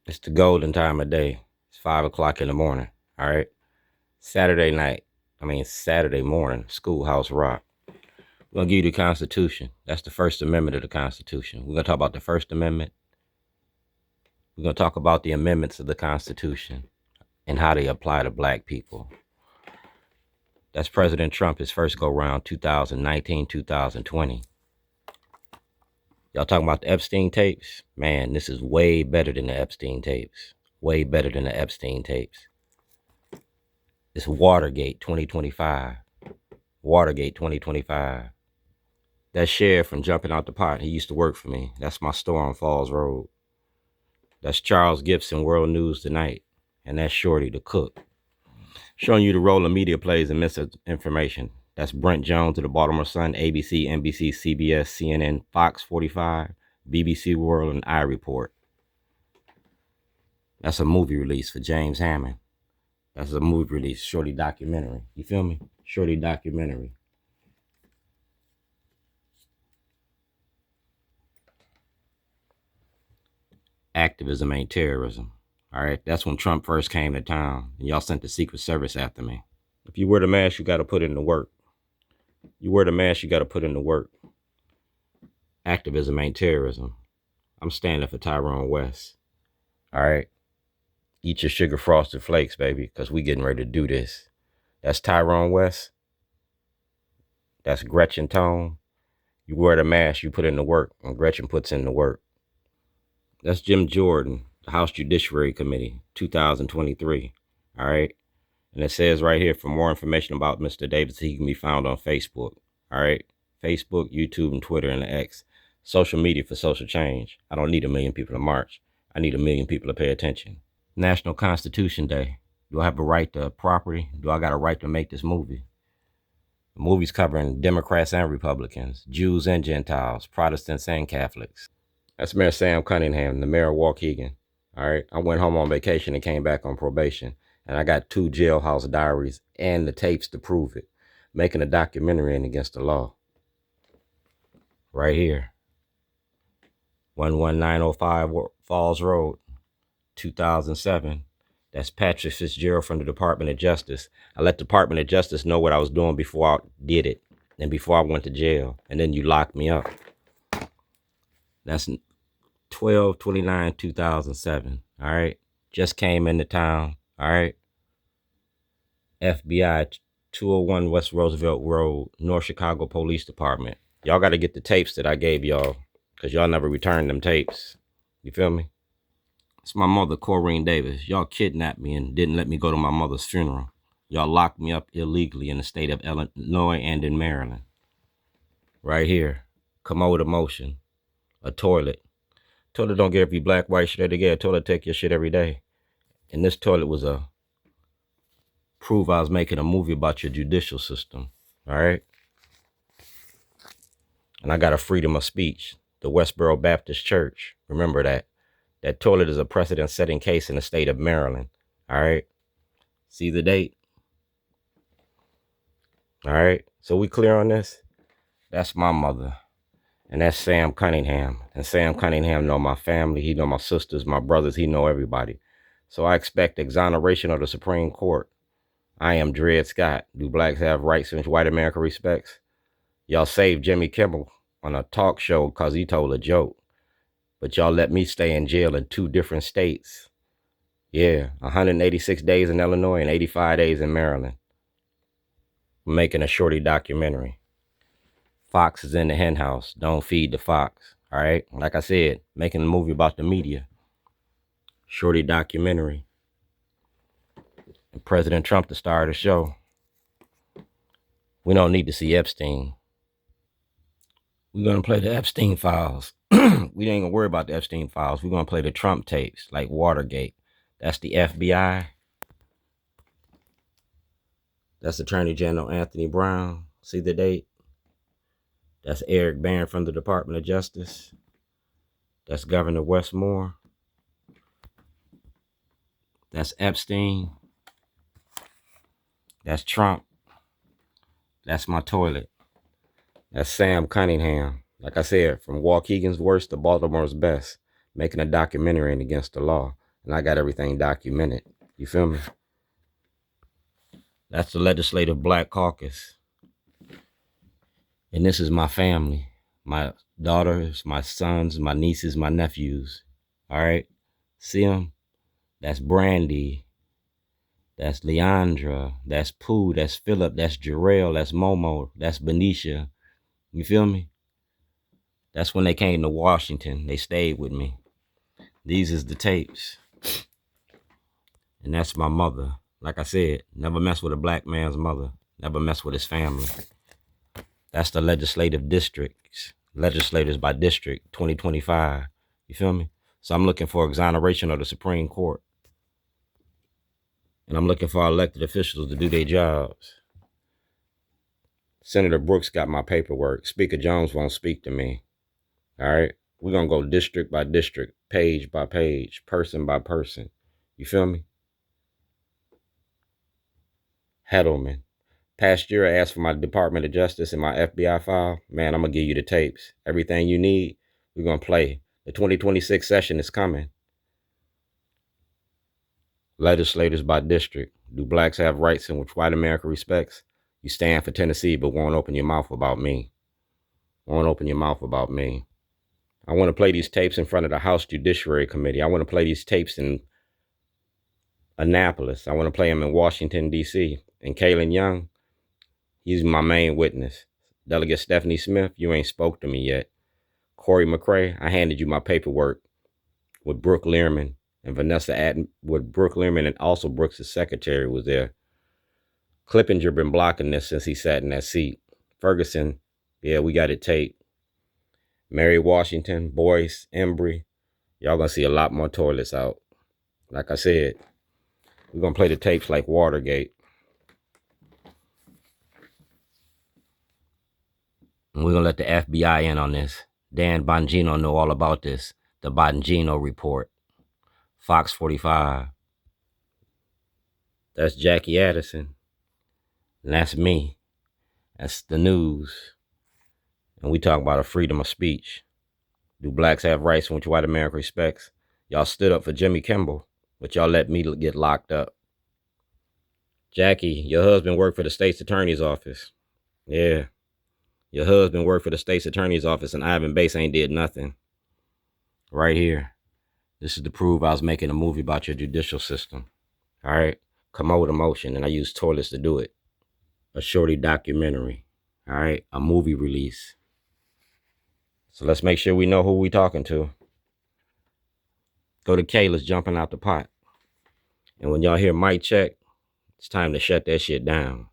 It's the golden time of day. It's 5 o'clock in the morning. All right. Saturday morning, schoolhouse rock. We're going to give you the Constitution. That's the First Amendment of the Constitution. We're going to talk about the First Amendment. We're going to talk about the amendments of the Constitution and how they apply to black people. That's President Trump, his first go round, 2019, 2020. Y'all talking about the Epstien tapes? Man, this is way better than the Epstien tapes. Way better than the Epstien tapes. It's WATERGATE 2025. WATERGATE 2025. That sheriff from Jumping Out the Pot, he used to work for me. That's my store on Falls Road. That's Charles Gibson, World News Tonight. And that's Shorty, the cook. Showing you the role of media plays in misinformation. That's Brent Jones of the Baltimore Sun, ABC, NBC, CBS, CNN, Fox 45, BBC World, and iReport. That's a movie release for James Hammond. That's a movie release, Shorty documentary. You feel me? Shorty documentary. Activism ain't terrorism. All right, that's when Trump first came to town, and y'all sent the Secret Service after me. If you wear the mask, you got to put in the work. You wear the mask, you got to put in the work. Activism ain't terrorism. I'm standing for Tyrone West. All right, eat your sugar frosted flakes, baby, because we getting ready to do this. That's Tyrone West. That's Gretchen Tone. You wear the mask, you put in the work, and Gretchen puts in the work. That's Jim Jordan, the House Judiciary Committee, 2023. All right. And it says right here, for more information about Mr. Davis, he can be found on Facebook. All right. Facebook, YouTube, and Twitter, and the X. Social media for social change. I don't need 1 million people to march. I need 1 million people to pay attention. National Constitution Day. Do I have a right to property? Do I got a right to make this movie? The movie's covering Democrats and Republicans, Jews and Gentiles, Protestants and Catholics. That's Mayor Sam Cunningham, the mayor of Waukegan. All right. I went home on vacation and came back on probation. And I got 2 jailhouse diaries and the tapes to prove it. Making a documentary in against the law. Right here. 11905 Falls Road, 2007. That's Patrick Fitzgerald from the Department of Justice. I let the Department of Justice know what I was doing before I did it. And before I went to jail. And then you locked me up. That's 12/29/2007. All right. Just came into town. All right. FBI 201 West Roosevelt Road, North Chicago Police Department. Y'all got to get the tapes that I gave y'all because y'all never returned them tapes. You feel me? It's my mother, Corrine Davis. Y'all kidnapped me and didn't let me go to my mother's funeral. Y'all locked me up illegally in the state of Illinois and in Maryland. Right here. Commode of motion. A toilet. Toilet don't care if you black, white, shit they get a toilet, take your shit every day. And this toilet was a prove I was making a movie about your judicial system. All right. And I got a freedom of speech. The Westboro Baptist Church. Remember that. That toilet is a precedent-setting case in the state of Maryland. All right. See the date. All right. So we clear on this? That's my mother. And that's Sam Cunningham. And Sam Cunningham know my family. He know my sisters, my brothers. He know everybody. So I expect exoneration of the Supreme Court. I am Dred Scott. Do blacks have rights which white America respects? Y'all saved Jimmy Kimmel on a talk show because he told a joke. But y'all let me stay in jail in 2 different states. Yeah, 186 days in Illinois and 85 days in Maryland. I'm making a Shorty documentary. Fox is in the hen house. Don't feed the fox. All right. Like I said, making a movie about the media. Shorty documentary. And President Trump the star of the show. We don't need to see Epstein. We're going to play the Epstein files. We ain't going to worry about the Epstein files. We're going to play the Trump tapes like Watergate. That's the FBI. That's Attorney General Anthony Brown. See the date? That's Eric Barron from the Department of Justice. That's Governor Westmore. That's Epstein. That's Trump. That's my toilet. That's Sam Cunningham. Like I said, from Waukegan's worst to Baltimore's best, making a documentary against the law. And I got everything documented. You feel me? That's the Legislative Black Caucus. And this is my family. My daughters, my sons, my nieces, my nephews. All right? See them? That's Brandy. That's Leandra. That's Pooh. That's Philip. That's Jarrell. That's Momo. That's Benicia. You feel me? That's when they came to Washington. They stayed with me. These is the tapes. And that's my mother. Like I said, never mess with a black man's mother. Never mess with his family. That's the legislative districts. Legislators by district 2025. You feel me? So I'm looking for exoneration of the Supreme Court. And I'm looking for elected officials to do their jobs. Senator Brooks got my paperwork. Speaker Jones won't speak to me. All right? We're going to go district by district, page by page, person by person. You feel me? Heddleman. Past year, I asked for my Department of Justice and my FBI file. Man, I'm going to give you the tapes. Everything you need, we're going to play. The 2026 session is coming. Legislators by district. Do blacks have rights in which white America respects? You stand for Tennessee, but won't open your mouth about me. Won't open your mouth about me. I want to play these tapes in front of the House Judiciary Committee. I want to play these tapes in Annapolis. I want to play them in Washington, D.C. And Kalen Young, he's my main witness. Delegate Stephanie Smith, you ain't spoke to me yet. Corey McCray, I handed you my paperwork with Brooke Learman and Vanessa Atten, with Brooke Learman, and also Brooks' secretary was there. Clippinger been blocking this since he sat in that seat. Ferguson, yeah, we got it taped. Mary Washington, Boyce, Embry, y'all gonna see a lot more toilets out. Like I said, we're gonna play the tapes like WATERGATE. And we're gonna let the FBI in on this. Dan Bongino know all about this. The Bongino Report. Fox 45. That's Jackie Addison. And that's me. That's the news. And we talk about a freedom of speech. Do blacks have rights in which white America respects? Y'all stood up for Jimmy Kimmel, but y'all let me get locked up. Jackie, your husband worked for the state's attorney's office. Yeah. Your husband worked for the state's attorney's office, and Ivan Bass ain't did nothing. Right here. This is to prove I was making a movie about your judicial system. All right? Commode emotion, and I used toilets to do it. A shorty documentary. All right? A movie release. So let's make sure we know who we talking to. Go to Kayla's jumping out the pot. And when y'all hear mic check, it's time to shut that shit down.